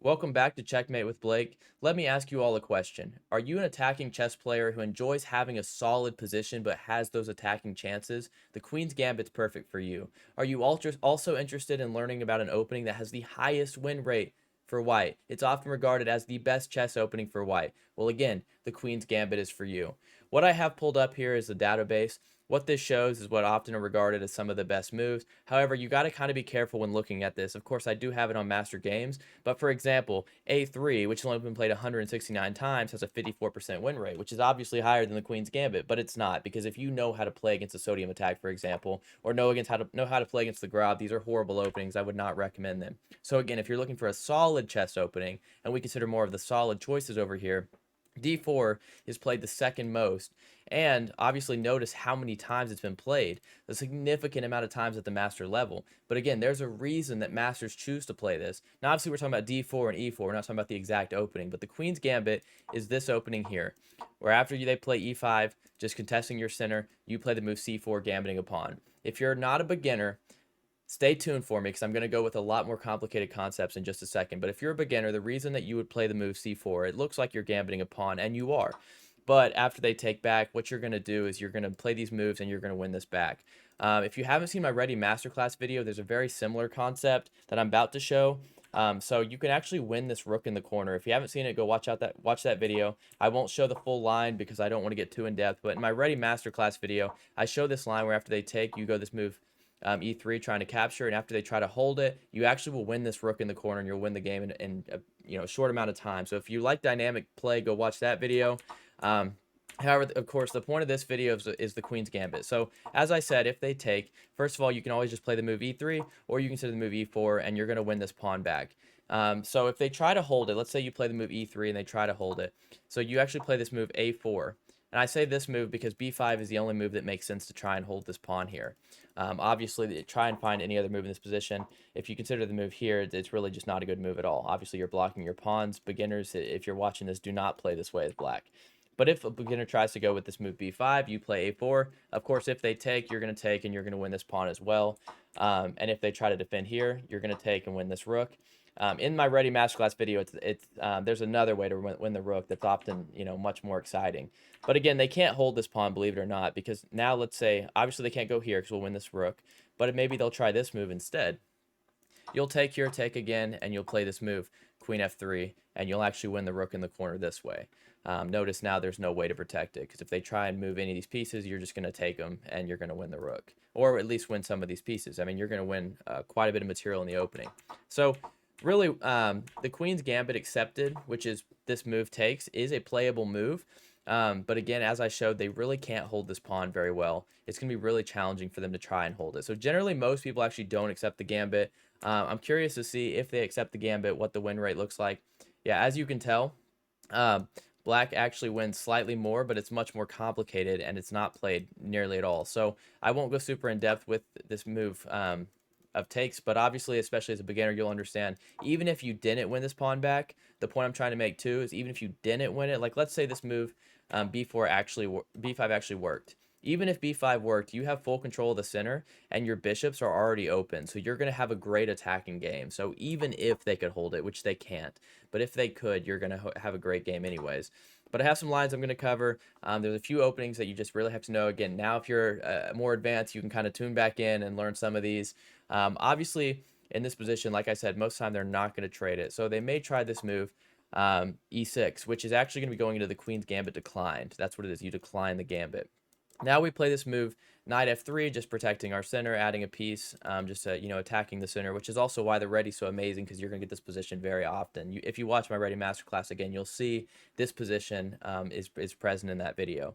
Welcome back to Checkmate with Blake. Let me ask you all a question. Are you an attacking chess player who enjoys having a solid position but has those attacking chances? The Queen's Gambit's perfect for you. Are you also interested in learning about an opening that has the highest win rate for white? It's often regarded as the best chess opening for white. Well, again, the Queen's Gambit is for you. What I have pulled up here is the database. What this shows is what often are regarded as some of the best moves. However, you got to kind of be careful when looking at this. Of course, I do have it on Master Games, but for example, A3, which has only been played 169 times, has a 54% win rate, which is obviously higher than the Queen's Gambit, but it's not, because if you know how to play against a sodium attack, for example, or know how to play against the Grob, these are horrible openings. I would not recommend them. So again, if you're looking for a solid chess opening, and we consider more of the solid choices over here, D4 is played the second most, and obviously notice how many times it's been played, a significant amount of times at the master level. But again, there's a reason that masters choose to play this. Now, obviously, we're talking about D4 and E4. We're not talking about the exact opening, but the Queen's Gambit is this opening here, where after they play E5, just contesting your center, you play the move C4, gambiting a pawn. If you're not a beginner, stay tuned for me because I'm going to go with a lot more complicated concepts in just a second. But if you're a beginner, the reason that you would play the move C4, it looks like you're gambiting a pawn, and you are. But after they take back, what you're going to do is you're going to play these moves and you're going to win this back. If you haven't seen my Ready Masterclass video, there's a very similar concept that I'm about to show. So you can actually win this rook in the corner. If you haven't seen it, go watch that video. I won't show the full line because I don't want to get too in depth. But in my Ready Masterclass video, I show this line where after they take, you go this move E3 trying to capture, and after they try to hold it, you actually will win this rook in the corner and you'll win the game in a short amount of time. So if you like dynamic play, go watch that video. However, of course, the point of this video is the Queen's Gambit. So as I said, if they take, first of all, you can always just play the move E3, or you can consider the move E4, and you're going to win this pawn back. So if they try to hold it, let's say you play the move E3 and they try to hold it. So you actually play this move A4. And I say this move because B5 is the only move that makes sense to try and hold this pawn here. Obviously, try and find any other move in this position. If you consider the move here, it's really just not a good move at all. Obviously, you're blocking your pawns. Beginners, if you're watching this, do not play this way as black. But if a beginner tries to go with this move B5, you play A4. Of course, if they take, you're going to take and you're going to win this pawn as well. And if they try to defend here, you're going to take and win this rook. In my Ready Masterclass video, there's another way to win the rook that's often much more exciting. But again, they can't hold this pawn, believe it or not, because now let's say obviously they can't go here because we'll win this rook, but maybe they'll try this move instead. You'll take here, take again, and you'll play this move, Queen F3, and you'll actually win the rook in the corner this way. Notice now there's no way to protect it, because if they try and move any of these pieces, you're just going to take them, and you're going to win the rook. Or at least win some of these pieces. I mean, you're going to win quite a bit of material in the opening. So really, the Queen's Gambit accepted, which is this move takes, is a playable move. But again, as I showed, they really can't hold this pawn very well. It's going to be really challenging for them to try and hold it. So generally, most people actually don't accept the Gambit. I'm curious to see if they accept the Gambit, what the win rate looks like. Yeah, as you can tell, black actually wins slightly more, but it's much more complicated, and it's not played nearly at all. So I won't go super in depth with this move of takes, but obviously, especially as a beginner, you'll understand, even if you didn't win this pawn back, the point I'm trying to make too is even if you didn't win it, like let's say this move B5 actually worked. Even if B5 worked, you have full control of the center and your bishops are already open. So you're going to have a great attacking game. So even if they could hold it, which they can't, but if they could, you're going to have a great game anyways. But I have some lines I'm going to cover. There's a few openings that you just really have to know. Again, now if you're more advanced, you can kind of tune back in and learn some of these. Obviously, in this position, like I said, most of the time they're not going to trade it. So they may try this move, E6, which is actually going to be going into the Queen's Gambit declined. That's what it is. You decline the Gambit. Now we play this move, Knight F3, just protecting our center, adding a piece, just attacking the center, which is also why the Ready's so amazing, because you're going to get this position very often. If you watch my Ready Masterclass again, you'll see this position is present in that video.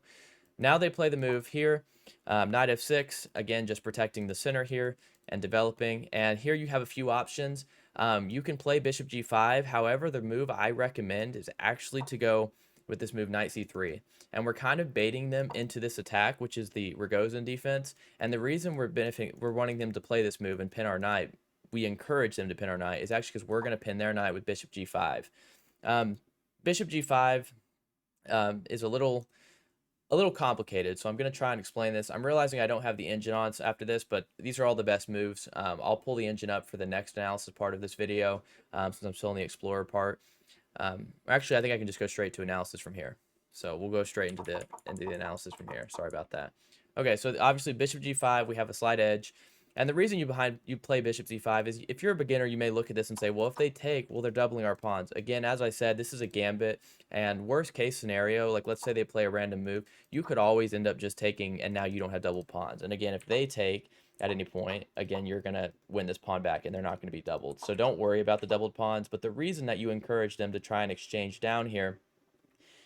Now they play the move here, Knight F6, again, just protecting the center here and developing. And here you have a few options. You can play Bishop G5. However, the move I recommend is actually to go with this move Knight C3. And we're kind of baiting them into this attack, which is the Rogozin defense. And the reason we're wanting them to play this move and pin our knight, we encourage them to pin our knight, is actually because we're going to pin their knight with Bishop G5. Bishop G5 is a little a little complicated, so I'm going to try and explain this. I'm realizing I don't have the engine on after this, but these are all the best moves. I'll pull the engine up for the next analysis part of this video, since I'm still in the Explorer part. Actually, I think I can just go straight to analysis from here. So we'll go straight into the analysis from here. Sorry about that. Okay, so obviously bishop g5, we have a slight edge. And the reason you play bishop c5 is if you're a beginner, you may look at this and say, well, if they take, well, they're doubling our pawns. Again, as I said, this is a gambit. And worst case scenario, like let's say they play a random move, you could always end up just taking, and now you don't have double pawns. And again, if they take at any point, again, you're going to win this pawn back and they're not going to be doubled. So don't worry about the doubled pawns. But the reason that you encourage them to try and exchange down here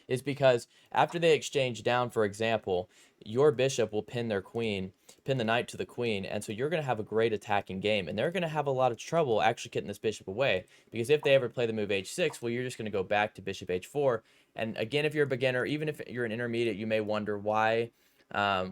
is because after they exchange down, for example, your bishop will pin the knight to the queen, and so you're going to have a great attacking game, and they're going to have a lot of trouble actually getting this bishop away, because if they ever play the move h6, well, you're just going to go back to bishop h4, and again, if you're a beginner, even if you're an intermediate, you may wonder why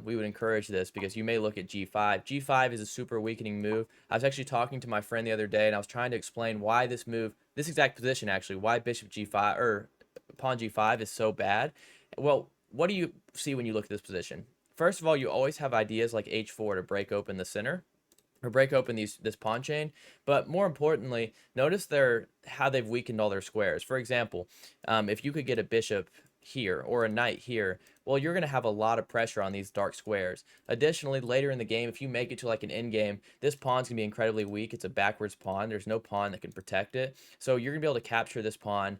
we would encourage this, because you may look at g5. G5 is a super weakening move. I was actually talking to my friend the other day, and I was trying to explain why this move, this exact position actually, why bishop g5, or pawn g5 is so bad. Well, what do you see when you look at this position? First of all, you always have ideas like h4 to break open the center or break open this pawn chain. But more importantly, notice how they've weakened all their squares. For example, if you could get a bishop here or a knight here, well, you're going to have a lot of pressure on these dark squares. Additionally, later in the game, if you make it to like an endgame, this pawn's going to be incredibly weak. It's a backwards pawn. There's no pawn that can protect it. So you're going to be able to capture this pawn.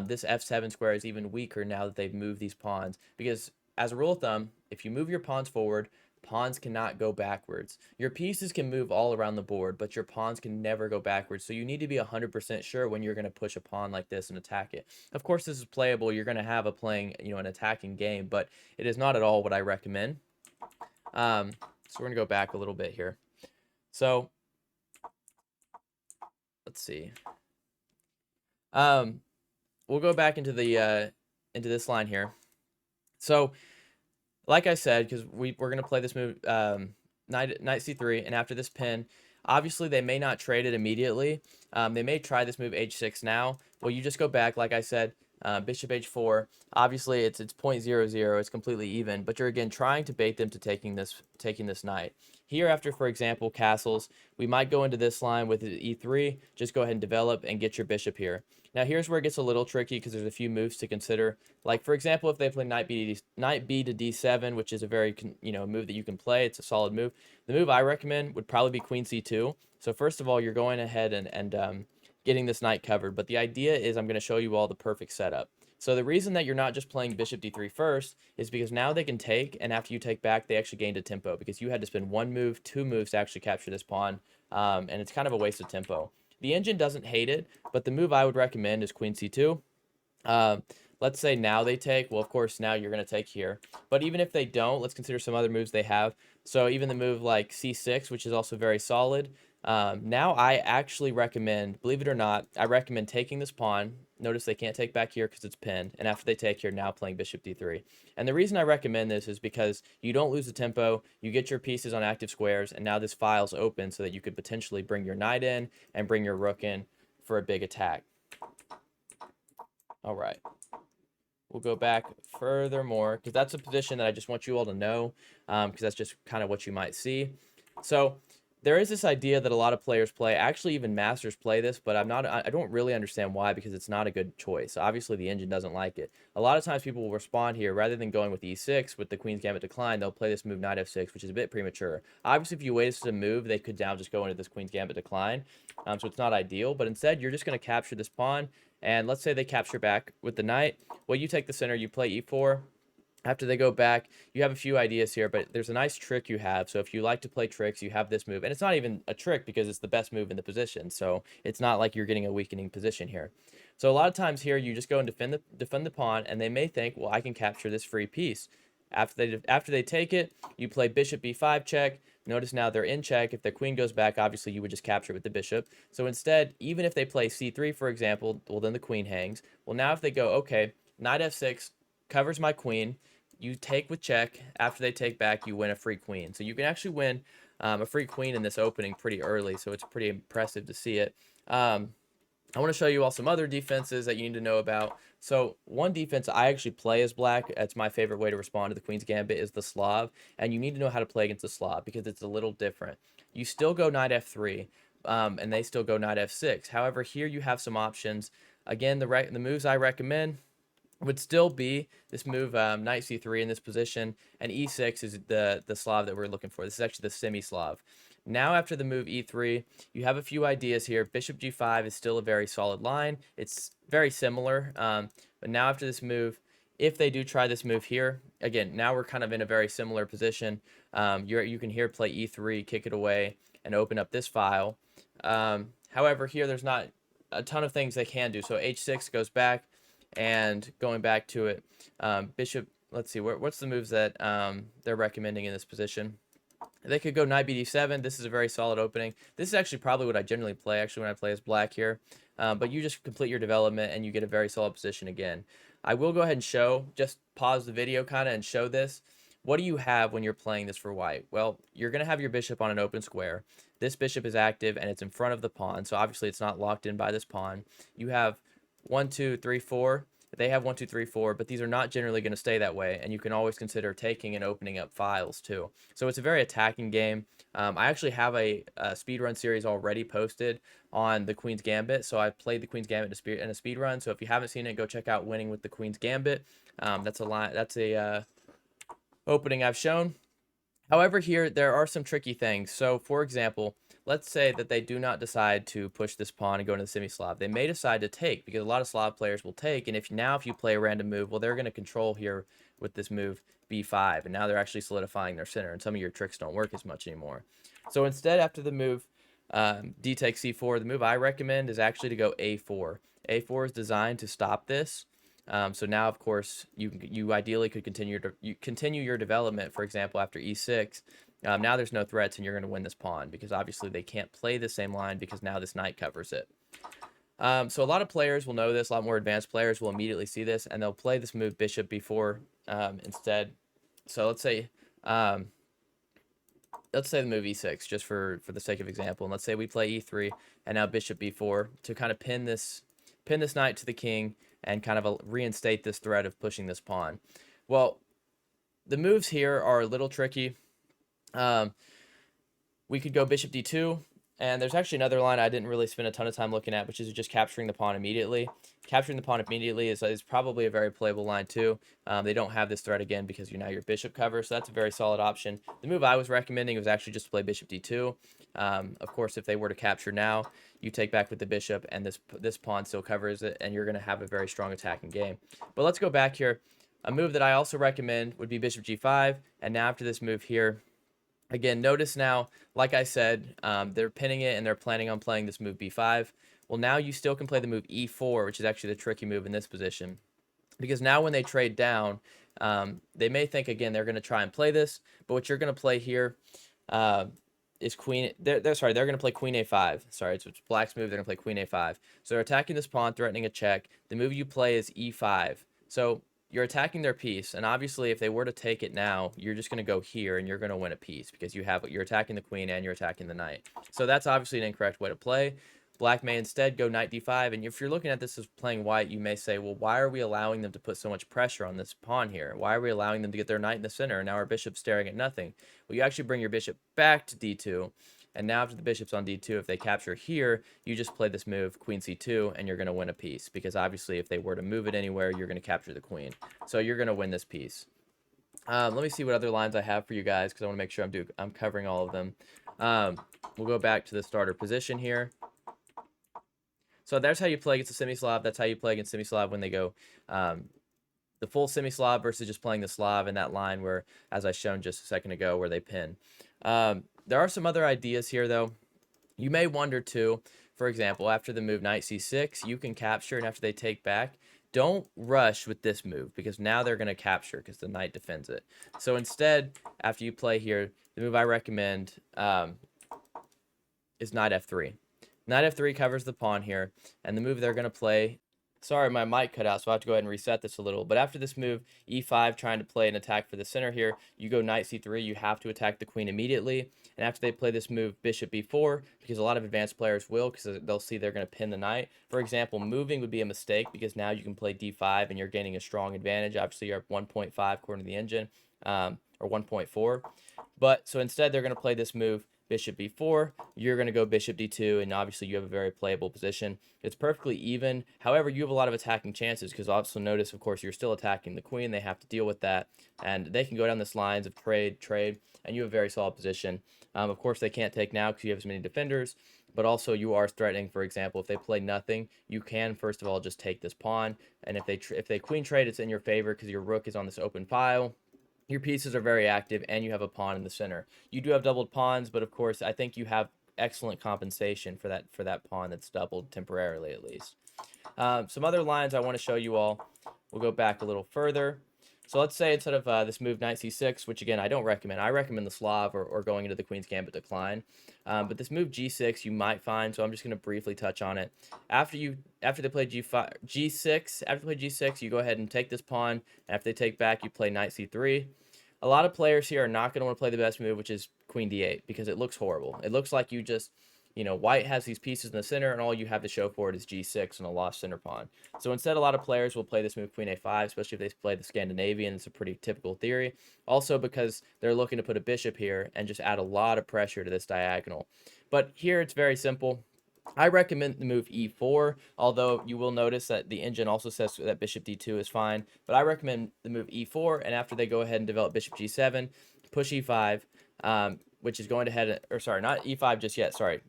This f7 square is even weaker now that they've moved these pawns, because as a rule of thumb, if you move your pawns forward, pawns cannot go backwards. Your pieces can move all around the board, but your pawns can never go backwards. So you need to be 100% sure when you're going to push a pawn like this and attack it. Of course, this is playable. You're going to have an attacking game, but it is not at all what I recommend. So we're going to go back a little bit here. So let's see. We'll go back into this line here. So, like I said, because we're going to play this move, knight c3, and after this pin, obviously they may not trade it immediately. They may try this move h6 now. Well, you just go back, like I said, bishop h4. Obviously, it's 0.00. It's completely even, but you're again trying to bait them to taking this knight. Here, after, for example, castles, we might go into this line with e3. Just go ahead and develop and get your bishop here. Now, here's where it gets a little tricky because there's a few moves to consider. Like, for example, if they play knight b to d7, which is a very move that you can play. It's a solid move. The move I recommend would probably be queen c2. So first of all, you're going ahead and getting this knight covered. But the idea is I'm going to show you all the perfect setup. So the reason that you're not just playing bishop d3 first is because now they can take, and after you take back, they actually gained a tempo because you had to spend one move, two moves to actually capture this pawn, and it's kind of a waste of tempo. The engine doesn't hate it, but the move I would recommend is queen c2. Let's say now they take. Well, of course, now you're going to take here. But even if they don't, let's consider some other moves they have. So even the move like c6, which is also very solid. Now I actually recommend, believe it or not, I recommend taking this pawn. Notice they can't take back here because it's pinned. And after they take, you're now playing bishop d3. And the reason I recommend this is because you don't lose the tempo, you get your pieces on active squares, and now this file's open so that you could potentially bring your knight in and bring your rook in for a big attack. All right. We'll go back furthermore because that's a position that I just want you all to know, because that's just kind of what you might see. So there is this idea that a lot of players play, actually even masters play this, but I don't really understand why, because it's not a good choice. Obviously the engine doesn't like it. A lot of times people will respond here, rather than going with e6 with the queen's gambit decline, they'll play this move knight f6, which is a bit premature. Obviously if you waited to move, they could now just go into this queen's gambit decline, so it's not ideal, but instead you're just going to capture this pawn, and let's say they capture back with the knight. Well, you take the center, you play e4. After they go back, you have a few ideas here, but there's a nice trick you have. So if you like to play tricks, you have this move. And it's not even a trick because it's the best move in the position. So it's not like you're getting a weakening position here. So a lot of times here, you just go and defend the pawn, and they may think, well, I can capture this free piece. After they take it, you play bishop b5 check. Notice now they're in check. If the queen goes back, obviously you would just capture with the bishop. So instead, even if they play c3, for example, well, then the queen hangs. Well, now if they go, okay, knight f6 covers my queen, you take with check. After they take back, you win a free queen. So you can actually win a free queen in this opening pretty early, so it's pretty impressive to see it. I want to show you all some other defenses that you need to know about. So one defense I actually play as black, it's my favorite way to respond to the Queen's Gambit, is the Slav. And you need to know how to play against the Slav because it's a little different. You still go knight f3, and they still go knight f6. However, here you have some options. Again, the moves I recommend would still be this move, knight c3 in this position, and e6 is the Slav that we're looking for. This is actually the semi-Slav. Now after the move e3, you have a few ideas here. Bishop g5 is still a very solid line. It's very similar, but now after this move, if they do try this move here, again, now we're kind of in a very similar position. You can here play e3, kick it away, and open up this file. However, here there's not a ton of things they can do. So h6 goes back, and going back to it, bishop, let's see, what's the moves that they're recommending in this position? They could go knight bd7. This is a very solid opening. This is actually probably what I generally play, actually, when I play as black here. But you just complete your development, and you get a very solid position again. I will go ahead and show, just pause the video kind of and show this. What do you have when you're playing this for white? Well, you're going to have your bishop on an open square. This bishop is active, and it's in front of the pawn, so obviously it's not locked in by this pawn. You have 1, 2, 3, 4. They have 1, 2, 3, 4, but these are not generally going to stay that way, and you can always consider taking and opening up files too. So it's a very attacking game. I actually have a speedrun series already posted on the Queen's Gambit, so I played the Queen's Gambit in a speedrun. So if you haven't seen it, go check out Winning with the Queen's Gambit. That's a opening I've shown. However, here there are some tricky things. So for example, let's say that they do not decide to push this pawn and go into the semi-Slav. They may decide to take, because a lot of Slav players will take, and if you play a random move, well, they're going to control here with this move b5, and now they're actually solidifying their center, and some of your tricks don't work as much anymore. So instead, after the move d takes c4, the move I recommend is actually to go a4. a4 is designed to stop this. So now, of course, you ideally could continue your development, for example, after e6. Now there's no threats, and you're going to win this pawn, because obviously they can't play the same line because now this knight covers it. So a lot of players will know this. A lot more advanced players will immediately see this, and they'll play this move bishop b4 instead. So let's say the move e6, just for the sake of example, and let's say we play e3 and now bishop b4 to kind of pin this knight to the king and kind of reinstate this threat of pushing this pawn. Well, the moves here are a little tricky. We could go bishop d2, and there's actually another line I didn't really spend a ton of time looking at, which is just capturing the pawn immediately. Capturing the pawn immediately is probably a very playable line too. They don't have this threat again because now your bishop covers, so that's a very solid option. The move I was recommending was actually just to play bishop d2. Of course, if they were to capture now, you take back with the bishop, and this pawn still covers it, and you're going to have a very strong attacking game. But let's go back here. A move that I also recommend would be bishop g5, and now after this move here, again, notice now, like I said, they're pinning it, and they're planning on playing this move b5. Well, now you still can play the move e4, which is actually the tricky move in this position. Because now when they trade down, they may think, again, they're going to try and play this, but what you're going to play here is queen. They're going to play queen a5. Sorry, it's black's move. They're going to play queen a5. So they're attacking this pawn, threatening a check. The move you play is e5. So you're attacking their piece, and obviously if they were to take it now, you're just going to go here, and you're going to win a piece because you're attacking the queen and you're attacking the knight. So that's obviously an incorrect way to play. Black may instead go knight d5, and if you're looking at this as playing white, you may say, well, why are we allowing them to put so much pressure on this pawn here? Why are we allowing them to get their knight in the center, and now our bishop's staring at nothing? Well, you actually bring your bishop back to d2, and now after the bishop's on d2, if they capture here, you just play this move, queen c2, and you're going to win a piece, because obviously if they were to move it anywhere, you're going to capture the queen. So you're going to win this piece. Let me see what other lines I have for you guys, because I want to make sure I'm covering all of them. We'll go back to the starter position here. So that's how you play against the semi-Slav. That's how you play against semi-Slav when they go the full semi-Slav versus just playing the Slav in that line where, as I shown just a second ago, where they pin. There are some other ideas here, though. You may wonder, too, for example, after the move knight c6, you can capture, and after they take back, don't rush with this move, because now they're going to capture because the knight defends it. So instead, after you play here, the move I recommend is knight f3. Knight f3 covers the pawn here, and the move they're going to play Sorry, my mic cut out, so I have to go ahead and reset this a little. But after this move, e5, trying to play an attack for the center here, you go knight c3, you have to attack the queen immediately. And after they play this move, bishop b4, because a lot of advanced players will, because they'll see they're going to pin the knight. For example, moving would be a mistake, because now you can play d5 and you're gaining a strong advantage. Obviously, you're at 1.5 according to the engine, or 1.4. But so instead, they're going to play this move, bishop b4, you're going to go bishop d2, and obviously you have a very playable position. It's perfectly even. However, you have a lot of attacking chances, because also notice, of course, you're still attacking the queen. They have to deal with that, and they can go down this lines of trade, and you have a very solid position. Of course, they can't take now because you have as many defenders, but also you are threatening. For example, if they play nothing, you can first of all just take this pawn, and if they queen trade, it's in your favor because your rook is on this open file. Your pieces are very active, and you have a pawn in the center. You do have doubled pawns, but of course, I think you have excellent compensation for that pawn that's doubled temporarily, at least. Some other lines I want to show you all. We'll go back a little further. So let's say instead of this move knight c6, which again I don't recommend. I recommend the Slav or going into the Queen's Gambit decline. But this move g6 you might find. So I'm just going to briefly touch on it. After they play g6, after they play g6, you go ahead and take this pawn. After they take back, you play knight c3. A lot of players here are not going to want to play the best move, which is queen d8, because it looks horrible. It looks like you just, white has these pieces in the center, and all you have to show for it is g6 and a lost center pawn. So instead, a lot of players will play this move queen a5, especially if they play the Scandinavian. It's a pretty typical theory. Also because they're looking to put a bishop here and just add a lot of pressure to this diagonal. But here it's very simple. I recommend the move e4, although you will notice that the engine also says that bishop d2 is fine. But I recommend the move e4, and after they go ahead and develop bishop g7, push e5, which is going to head, or sorry, not e5 just yet, sorry,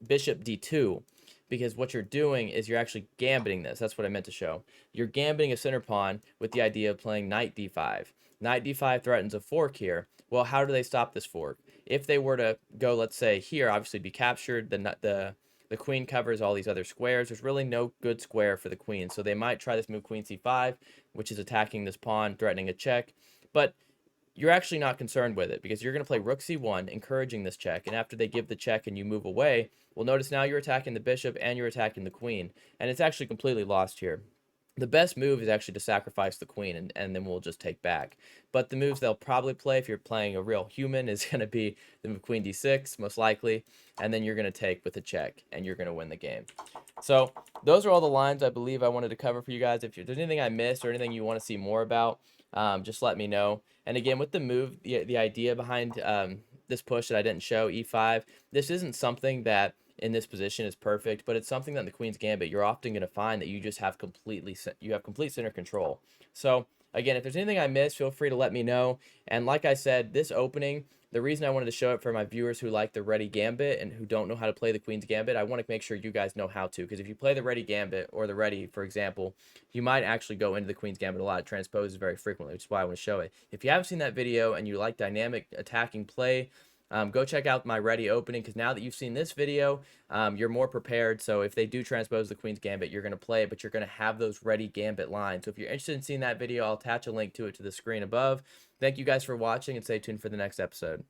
bishop d2, because what you're doing is you're actually gambiting this. That's what I meant to show. You're gambiting a center pawn with the idea of playing knight d5. Knight d5 threatens a fork here. Well, how do they stop this fork? If they were to go, let's say, here, obviously be captured, the queen covers all these other squares. There's really no good square for the queen. So they might try this move queen c5, which is attacking this pawn, threatening a check. But you're actually not concerned with it, because you're going to play rook c1, encouraging this check. And after they give the check and you move away, well, notice now you're attacking the bishop and you're attacking the queen. And it's actually completely lost here. The best move is actually to sacrifice the queen, and then we'll just take back. But the moves they'll probably play, if you're playing a real human, is going to be the move queen d6, most likely. And then you're going to take with a check, and you're going to win the game. So those are all the lines I believe I wanted to cover for you guys. If there's anything I missed or anything you want to see more about, just let me know. And again, with the move, the idea behind this push that I didn't show, e5, this isn't something that in this position is perfect, but it's something that in the Queen's Gambit you're often going to find that you just have complete center control. So again, if there's anything I missed, feel free to let me know. And like I said, this opening, the reason I wanted to show it for my viewers who like the Ready Gambit and who don't know how to play the Queen's Gambit, I want to make sure you guys know how to. Because if you play the Ready Gambit or the Ready, for example, you might actually go into the Queen's Gambit a lot. It transposes very frequently, which is why I want to show it. If you haven't seen that video and you like dynamic attacking play, go check out my Ready opening, because now that you've seen this video, you're more prepared. So if they do transpose the Queen's Gambit, you're going to play it, but you're going to have those Ready Gambit lines. So if you're interested in seeing that video, I'll attach a link to it to the screen above. Thank you guys for watching, and stay tuned for the next episode.